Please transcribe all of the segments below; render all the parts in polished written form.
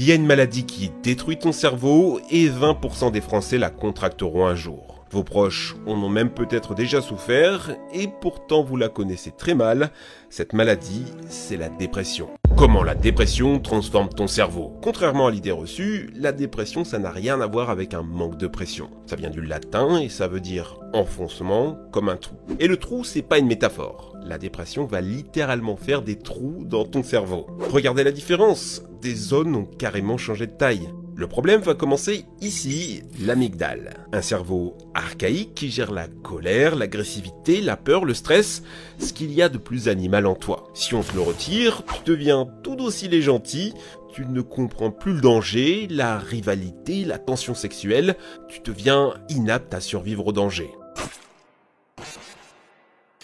y a une maladie qui détruit ton cerveau et 20% des Français la contracteront un jour. Vos proches en ont même peut-être déjà souffert et pourtant vous la connaissez très mal. Cette maladie, c'est la dépression. Comment la dépression transforme ton cerveau? Contrairement à l'idée reçue, la dépression ça n'a rien à voir avec un manque de pression. Ça vient du latin et ça veut dire enfoncement comme un trou. Et le trou c'est pas une métaphore. La dépression va littéralement faire des trous dans ton cerveau. Regardez la différence, des zones ont carrément changé de taille. Le problème va commencer ici, l'amygdale. Un cerveau archaïque qui gère la colère, l'agressivité, la peur, le stress, ce qu'il y a de plus animal en toi. Si on te le retire, tu deviens tout docile et gentil, tu ne comprends plus le danger, la rivalité, la tension sexuelle, tu deviens inapte à survivre au danger.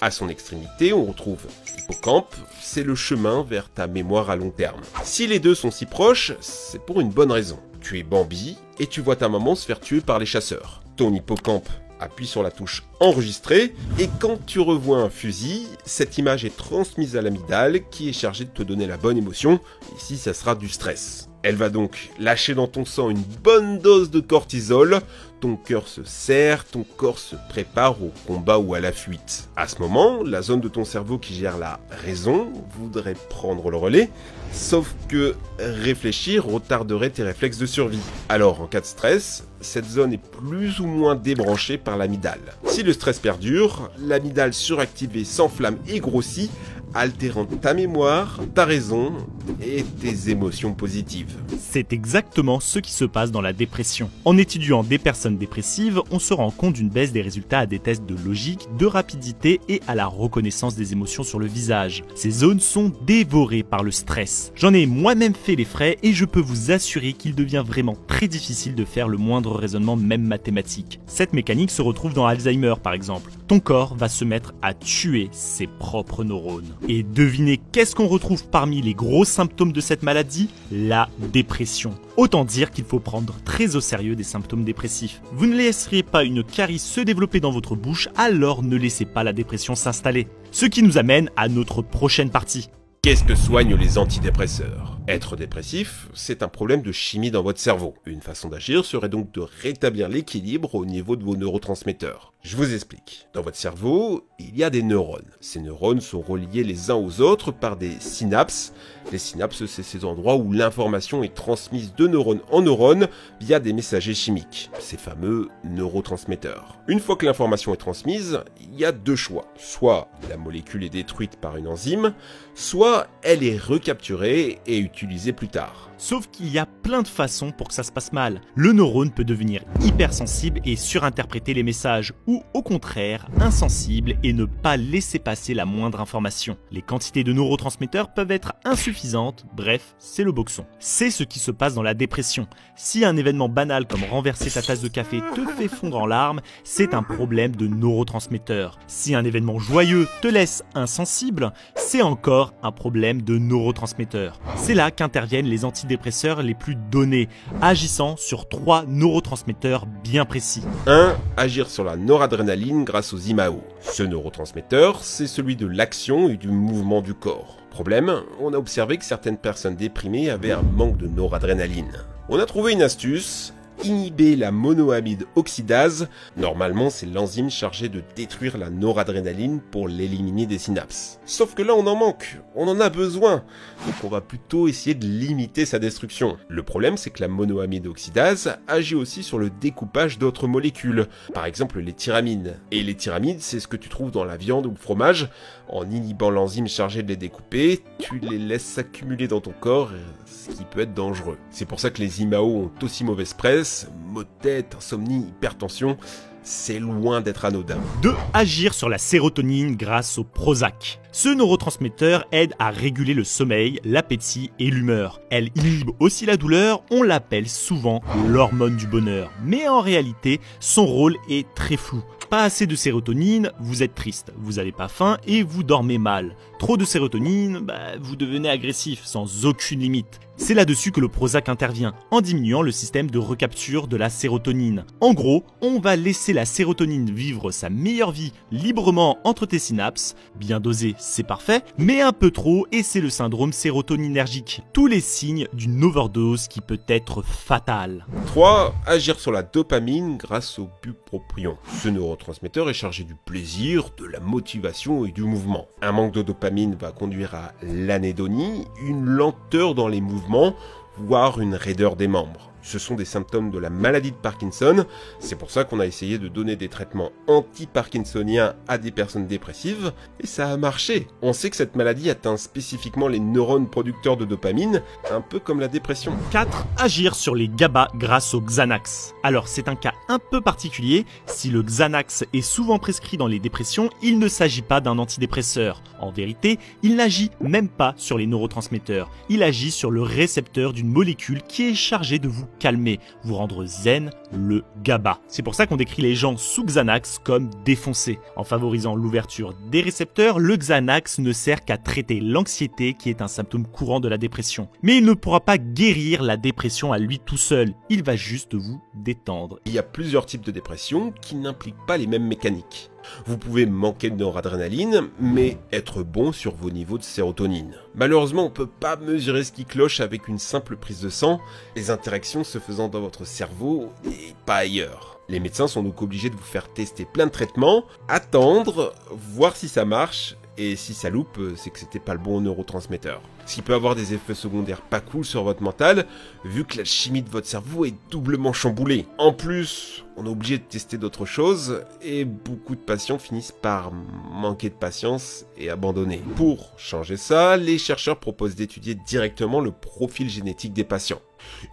À son extrémité, on retrouve l'hippocampe, c'est le chemin vers ta mémoire à long terme. Si les deux sont si proches, c'est pour une bonne raison. Tu es Bambi et tu vois ta maman se faire tuer par les chasseurs. Ton hippocampe appuie sur la touche enregistrer et quand tu revois un fusil, cette image est transmise à l'amygdale qui est chargée de te donner la bonne émotion. Ici, ça sera du stress. Elle va donc lâcher dans ton sang une bonne dose de cortisol, ton cœur se serre, ton corps se prépare au combat ou à la fuite. À ce moment, la zone de ton cerveau qui gère la raison voudrait prendre le relais, sauf que réfléchir retarderait tes réflexes de survie. Alors, en cas de stress, cette zone est plus ou moins débranchée par l'amygdale. Si le stress perdure, l'amygdale suractivée s'enflamme et grossit, altérant ta mémoire, ta raison et tes émotions positives. C'est exactement ce qui se passe dans la dépression. En étudiant des personnes dépressives, on se rend compte d'une baisse des résultats à des tests de logique, de rapidité et à la reconnaissance des émotions sur le visage. Ces zones sont dévorées par le stress. J'en ai moi-même fait les frais et je peux vous assurer qu'il devient vraiment très difficile de faire le moindre raisonnement, même mathématique. Cette mécanique se retrouve dans Alzheimer par exemple. Ton corps va se mettre à tuer ses propres neurones. Et devinez qu'est-ce qu'on retrouve parmi les gros symptômes de cette maladie? La dépression. Autant dire qu'il faut prendre très au sérieux des symptômes dépressifs. Vous ne laisserez pas une carie se développer dans votre bouche, alors ne laissez pas la dépression s'installer. Ce qui nous amène à notre prochaine partie. Qu'est-ce que soignent les antidépresseurs? Être dépressif, c'est un problème de chimie dans votre cerveau. Une façon d'agir serait donc de rétablir l'équilibre au niveau de vos neurotransmetteurs. Je vous explique. Dans votre cerveau, il y a des neurones. Ces neurones sont reliés les uns aux autres par des synapses. Les synapses, c'est ces endroits où l'information est transmise de neurone en neurone via des messagers chimiques, ces fameux neurotransmetteurs. Une fois que l'information est transmise, il y a deux choix. Soit la molécule est détruite par une enzyme, soit elle est recapturée et utilisée plus tard. Sauf qu'il y a plein de façons pour que ça se passe mal. Le neurone peut devenir hypersensible et surinterpréter les messages, ou au contraire, insensible et ne pas laisser passer la moindre information. Les quantités de neurotransmetteurs peuvent être insuffisantes, bref, c'est le boxon. C'est ce qui se passe dans la dépression. Si un événement banal comme renverser ta tasse de café te fait fondre en larmes, c'est un problème de neurotransmetteurs. Si un événement joyeux te laisse insensible, c'est encore un problème de neurotransmetteurs. C'est là qu'interviennent les antidépresseurs les plus donnés, agissant sur 3 neurotransmetteurs bien précis. 1. Agir sur la noradrénaline grâce aux IMAO. Ce neurotransmetteur, c'est celui de l'action et du mouvement du corps. Problème, on a observé que certaines personnes déprimées avaient un manque de noradrénaline. On a trouvé une astuce, inhiber la monoamide oxydase. Normalement, c'est l'enzyme chargée de détruire la noradrénaline pour l'éliminer des synapses. Sauf que là, on en manque, on en a besoin, donc on va plutôt essayer de limiter sa destruction. Le problème, c'est que la monoamide oxydase agit aussi sur le découpage d'autres molécules, par exemple les thyramines. Et les thyramines, c'est ce que tu trouves dans la viande ou le fromage. En inhibant l'enzyme chargée de les découper, tu les laisses s'accumuler dans ton corps, ce qui peut être dangereux. C'est pour ça que les IMAO ont aussi mauvaise presse, maux de tête, insomnie, hypertension, c'est loin d'être anodin. 2. Agir sur la sérotonine grâce au Prozac. Ce neurotransmetteur aide à réguler le sommeil, l'appétit et l'humeur. Elle inhibe aussi la douleur, on l'appelle souvent l'hormone du bonheur. Mais en réalité, son rôle est très flou. Pas assez de sérotonine, vous êtes triste, vous n'avez pas faim et vous dormez mal. Trop de sérotonine, vous devenez agressif sans aucune limite. C'est là-dessus que le Prozac intervient, en diminuant le système de recapture de la sérotonine. En gros, on va laisser la sérotonine vivre sa meilleure vie librement entre tes synapses. Bien dosé, c'est parfait, mais un peu trop et c'est le syndrome sérotoninergique. Tous les signes d'une overdose qui peut être fatale. 3. Agir sur la dopamine grâce au bupropion. Ce neurotransmetteur est chargé du plaisir, de la motivation et du mouvement. Un manque de dopamine va conduire à l'anédonie, une lenteur dans les mouvements, voire une raideur des membres. Ce sont des symptômes de la maladie de Parkinson, c'est pour ça qu'on a essayé de donner des traitements anti-parkinsoniens à des personnes dépressives, et ça a marché. On sait que cette maladie atteint spécifiquement les neurones producteurs de dopamine, un peu comme la dépression. 4. Agir sur les GABA grâce au Xanax. Alors c'est un cas un peu particulier, si le Xanax est souvent prescrit dans les dépressions, il ne s'agit pas d'un antidépresseur. En vérité, il n'agit même pas sur les neurotransmetteurs, il agit sur le récepteur d'une molécule qui est chargée de vous calmer, vous rendre zen, le GABA. C'est pour ça qu'on décrit les gens sous Xanax comme défoncés. En favorisant l'ouverture des récepteurs, le Xanax ne sert qu'à traiter l'anxiété qui est un symptôme courant de la dépression. Mais il ne pourra pas guérir la dépression à lui tout seul, il va juste vous détendre. Il y a plusieurs types de dépression qui n'impliquent pas les mêmes mécaniques. Vous pouvez manquer de noradrénaline, mais être bon sur vos niveaux de sérotonine. Malheureusement, on ne peut pas mesurer ce qui cloche avec une simple prise de sang, les interactions se faisant dans votre cerveau et pas ailleurs. Les médecins sont donc obligés de vous faire tester plein de traitements, attendre, voir si ça marche, et si ça loupe, c'est que c'était pas le bon neurotransmetteur. Ce qui peut avoir des effets secondaires pas cool sur votre mental, vu que la chimie de votre cerveau est doublement chamboulée. En plus, on est obligé de tester d'autres choses, et beaucoup de patients finissent par manquer de patience et abandonner. Pour changer ça, les chercheurs proposent d'étudier directement le profil génétique des patients.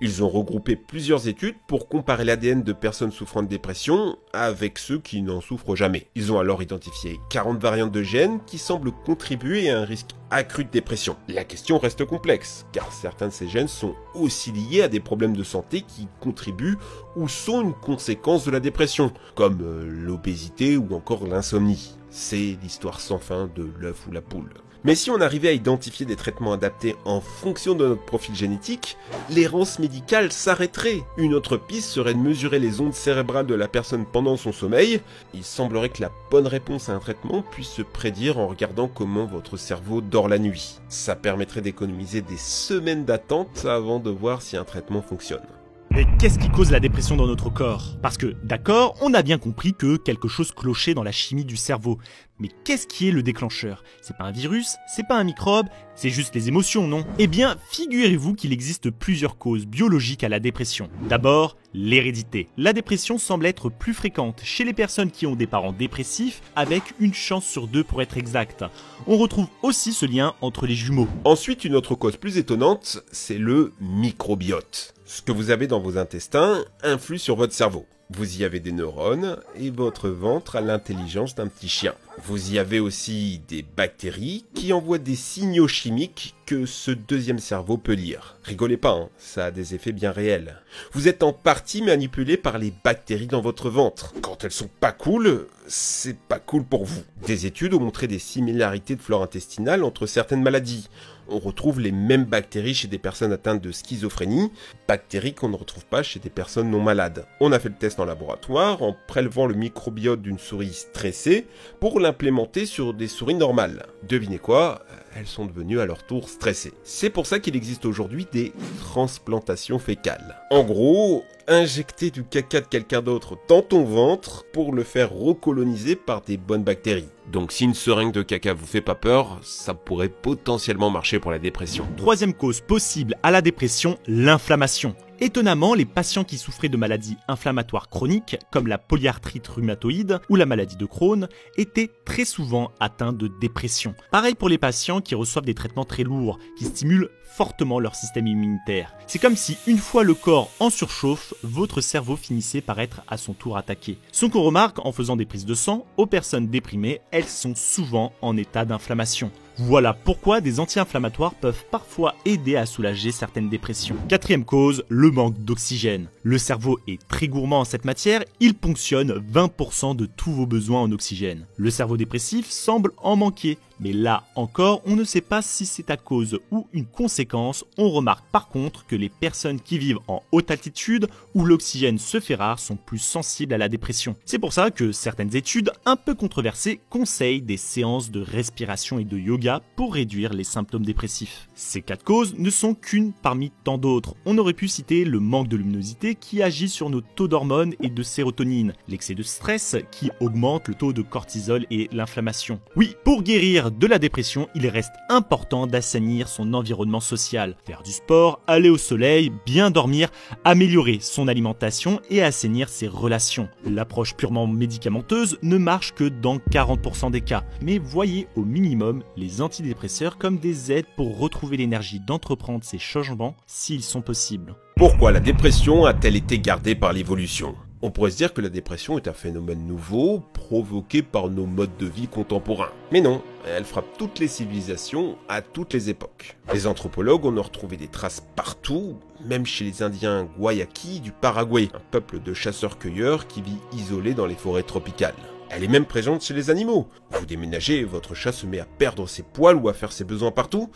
Ils ont regroupé plusieurs études pour comparer l'ADN de personnes souffrant de dépression avec ceux qui n'en souffrent jamais. Ils ont alors identifié 40 variantes de gènes qui semblent contribuer à un risque accru de dépression. La question reste complexe, car certains de ces gènes sont aussi liés à des problèmes de santé qui contribuent ou sont une conséquence de la dépression, comme l'obésité ou encore l'insomnie. C'est l'histoire sans fin de l'œuf ou la poule. Mais si on arrivait à identifier des traitements adaptés en fonction de notre profil génétique, l'errance médicale s'arrêterait. Une autre piste serait de mesurer les ondes cérébrales de la personne pendant son sommeil. Il semblerait que la bonne réponse à un traitement puisse se prédire en regardant comment votre cerveau dort la nuit. Ça permettrait d'économiser des semaines d'attente avant de voir si un traitement fonctionne. Mais qu'est-ce qui cause la dépression dans notre corps? Parce que, d'accord, on a bien compris que quelque chose clochait dans la chimie du cerveau. Mais qu'est-ce qui est le déclencheur? C'est pas un virus, c'est pas un microbe, c'est juste les émotions, non? Eh bien, figurez-vous qu'il existe plusieurs causes biologiques à la dépression. D'abord, l'hérédité. La dépression semble être plus fréquente chez les personnes qui ont des parents dépressifs, avec une chance sur 2 pour être exact. On retrouve aussi ce lien entre les jumeaux. Ensuite, une autre cause plus étonnante, c'est le microbiote. Ce que vous avez dans vos intestins influe sur votre cerveau. Vous y avez des neurones et votre ventre a l'intelligence d'un petit chien. Vous y avez aussi des bactéries qui envoient des signaux chimiques que ce deuxième cerveau peut lire. Rigolez pas, hein, ça a des effets bien réels. Vous êtes en partie manipulé par les bactéries dans votre ventre. Quand elles sont pas cool, c'est pas cool pour vous. Des études ont montré des similarités de flore intestinale entre certaines maladies. On retrouve les mêmes bactéries chez des personnes atteintes de schizophrénie, bactéries qu'on ne retrouve pas chez des personnes non malades. On a fait le test en laboratoire en prélevant le microbiote d'une souris stressée pour l'implémenter sur des souris normales. Devinez quoi ? Elles sont devenues à leur tour stressées. C'est pour ça qu'il existe aujourd'hui des transplantations fécales. En gros, injecter du caca de quelqu'un d'autre dans ton ventre pour le faire recoloniser par des bonnes bactéries. Donc si une seringue de caca vous fait pas peur, ça pourrait potentiellement marcher pour la dépression. Troisième cause possible à la dépression, l'inflammation. Étonnamment, les patients qui souffraient de maladies inflammatoires chroniques, comme la polyarthrite rhumatoïde ou la maladie de Crohn, étaient très souvent atteints de dépression. Pareil pour les patients qui reçoivent des traitements très lourds, qui stimulent fortement leur système immunitaire. C'est comme si, une fois le corps en surchauffe, votre cerveau finissait par être à son tour attaqué. Ce qu'on remarque en faisant des prises de sang, aux personnes déprimées, elles sont souvent en état d'inflammation. Voilà pourquoi des anti-inflammatoires peuvent parfois aider à soulager certaines dépressions. Quatrième cause, le manque d'oxygène. Le cerveau est très gourmand en cette matière, il ponctionne 20% de tous vos besoins en oxygène. Le cerveau dépressif semble en manquer. Mais là encore, on ne sait pas si c'est à cause ou une conséquence. On remarque par contre que les personnes qui vivent en haute altitude, où l'oxygène se fait rare, sont plus sensibles à la dépression. C'est pour ça que certaines études, un peu controversées, conseillent des séances de respiration et de yoga pour réduire les symptômes dépressifs. Ces 4 causes ne sont qu'une parmi tant d'autres. On aurait pu citer le manque de luminosité qui agit sur nos taux d'hormones et de sérotonine, l'excès de stress qui augmente le taux de cortisol et l'inflammation. Oui, pour guérir de la dépression, il reste important d'assainir son environnement social, faire du sport, aller au soleil, bien dormir, améliorer son alimentation et assainir ses relations. L'approche purement médicamenteuse ne marche que dans 40% des cas, mais voyez au minimum les antidépresseurs comme des aides pour retrouver l'énergie d'entreprendre ces changements s'ils sont possibles. Pourquoi la dépression a-t-elle été gardée par l'évolution ? On pourrait se dire que la dépression est un phénomène nouveau, provoqué par nos modes de vie contemporains. Mais non, elle frappe toutes les civilisations, à toutes les époques. Les anthropologues en ont retrouvé des traces partout, même chez les Indiens Guayakí du Paraguay, un peuple de chasseurs-cueilleurs qui vit isolé dans les forêts tropicales. Elle est même présente chez les animaux. Vous déménagez, votre chat se met à perdre ses poils ou à faire ses besoins partout.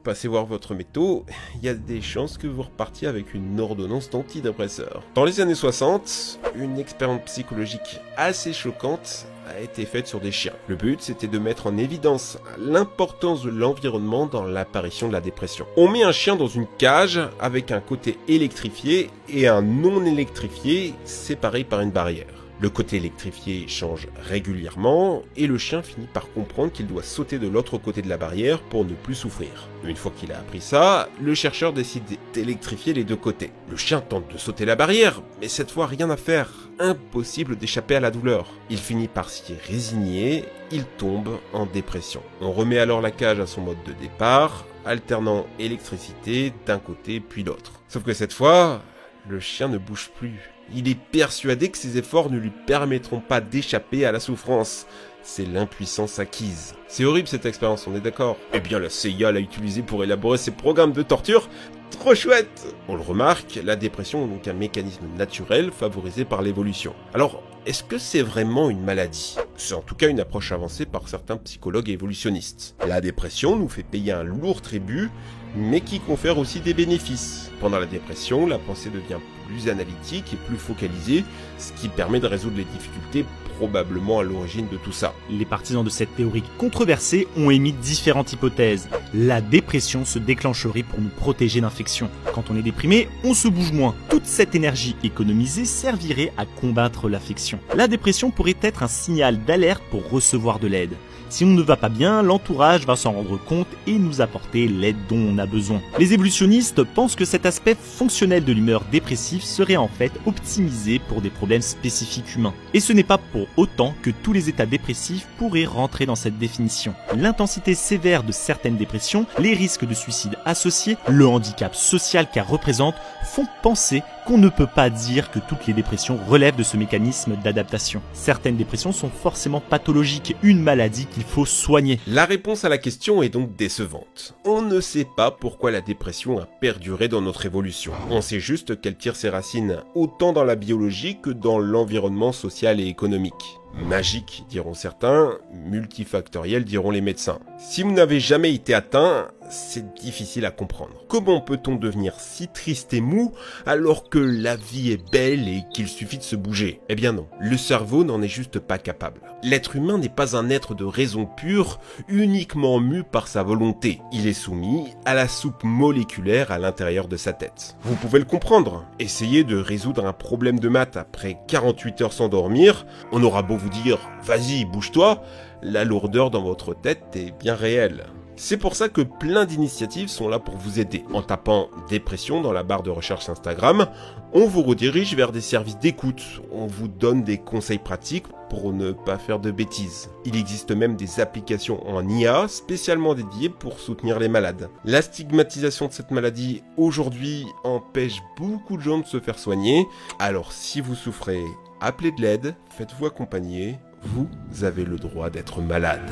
Passez voir votre métaux, il y a des chances que vous repartiez avec une ordonnance d'antidépresseur. Dans les années 60, une expérience psychologique assez choquante a été faite sur des chiens. Le but, c'était de mettre en évidence l'importance de l'environnement dans l'apparition de la dépression. On met un chien dans une cage avec un côté électrifié et un non électrifié séparés par une barrière. Le côté électrifié change régulièrement et le chien finit par comprendre qu'il doit sauter de l'autre côté de la barrière pour ne plus souffrir. Une fois qu'il a appris ça, le chercheur décide d'électrifier les deux côtés. Le chien tente de sauter la barrière, mais cette fois rien à faire. Impossible d'échapper à la douleur. Il finit par s'y résigner, il tombe en dépression. On remet alors la cage à son mode de départ, alternant électricité d'un côté puis l'autre. Sauf que cette fois, le chien ne bouge plus. Il est persuadé que ses efforts ne lui permettront pas d'échapper à la souffrance. C'est l'impuissance acquise. C'est horrible cette expérience, on est d'accord? Eh bien la CIA l'a utilisée pour élaborer ses programmes de torture. Trop chouette! On le remarque, la dépression est donc un mécanisme naturel favorisé par l'évolution. Alors, est-ce que c'est vraiment une maladie? C'est en tout cas une approche avancée par certains psychologues évolutionnistes. La dépression nous fait payer un lourd tribut, mais qui confère aussi des bénéfices. Pendant la dépression, la pensée devient plus analytique et plus focalisée, ce qui permet de résoudre les difficultés probablement à l'origine de tout ça. Les partisans de cette théorie controversée ont émis différentes hypothèses. La dépression se déclencherait pour nous protéger d'infections. Quand on est déprimé, on se bouge moins. Toute cette énergie économisée servirait à combattre l'affection. La dépression pourrait être un signal d'alerte pour recevoir de l'aide. Si on ne va pas bien, l'entourage va s'en rendre compte et nous apporter l'aide dont on a besoin. Les évolutionnistes pensent que cet aspect fonctionnel de l'humeur dépressive serait en fait optimisé pour des problèmes spécifiques humains. Et ce n'est pas pour autant que tous les états dépressifs pourraient rentrer dans cette définition. L'intensité sévère de certaines dépressions, les risques de suicide associés, le handicap social qu'elles représentent font penser qu'on ne peut pas dire que toutes les dépressions relèvent de ce mécanisme d'adaptation. Certaines dépressions sont forcément pathologiques, une maladie qu'il faut soigner. La réponse à la question est donc décevante. On ne sait pas pourquoi la dépression a perduré dans notre évolution. On sait juste qu'elle tire ses racines autant dans la biologie que dans l'environnement social et économique. Magique, diront certains, multifactoriel, diront les médecins. Si vous n'avez jamais été atteint, c'est difficile à comprendre. Comment peut-on devenir si triste et mou alors que la vie est belle et qu'il suffit de se bouger? Eh bien non, le cerveau n'en est juste pas capable. L'être humain n'est pas un être de raison pure, uniquement mu par sa volonté. Il est soumis à la soupe moléculaire à l'intérieur de sa tête. Vous pouvez le comprendre. Essayez de résoudre un problème de maths après 48 heures sans dormir, on aura beau vous dire « vas-y, bouge-toi », la lourdeur dans votre tête est bien réelle. C'est pour ça que plein d'initiatives sont là pour vous aider. En tapant « dépression » dans la barre de recherche Instagram, on vous redirige vers des services d'écoute. On vous donne des conseils pratiques pour ne pas faire de bêtises. Il existe même des applications en IA spécialement dédiées pour soutenir les malades. La stigmatisation de cette maladie aujourd'hui empêche beaucoup de gens de se faire soigner. Alors si vous souffrez, appelez de l'aide, faites-vous accompagner, vous avez le droit d'être malade.